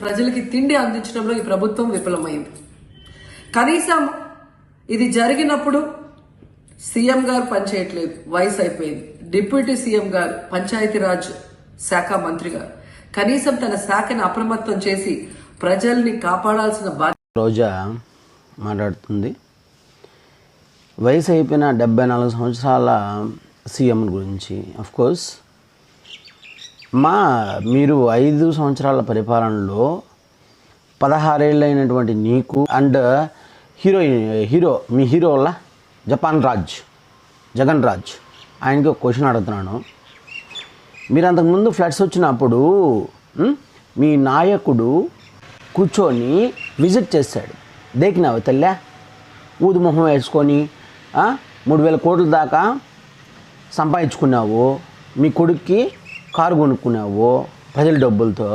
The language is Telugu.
ప్రజలకి తిండి అందించడంలో ఈ ప్రభుత్వం విఫలమైంది. కనీసం ఇది జరిగినప్పుడు సీఎం గారు పనిచేయట్లేదు, వయసు అయిపోయింది. డిప్యూటీ సీఎం గారు, పంచాయతీరాజ్ శాఖ మంత్రి గారు కనీసం తన శాఖను అప్రమత్తం చేసి ప్రజల్ని కాపాడాల్సిన బాధ్యత. రోజా మాట్లాడుతుంది. వయసు అయిపోయిన 74 సంవత్సరాల సీఎం గురించి. కోర్స్ మీరు 5 సంవత్సరాల పరిపాలనలో 16 ఏళ్ళు అయినటువంటి నీకు అండ్ మీ హీరో వల్ల జగన్ రాజ్ ఆయనకి ఒక క్వశ్చన్ అడుగుతున్నాను. మీరు అంతకుముందు ఫ్లడ్స్ వచ్చినప్పుడు మీ నాయకుడు కూర్చొని విజిట్ చేశాడు, దేకినావు తల్లా? ఊదు మొహం వేసుకొని 3,000 కోట్ల దాకా సంపాదించుకున్నావు, మీ కొడుక్కి కారు కొనుక్కున్నావు ప్రజల డబ్బులతో.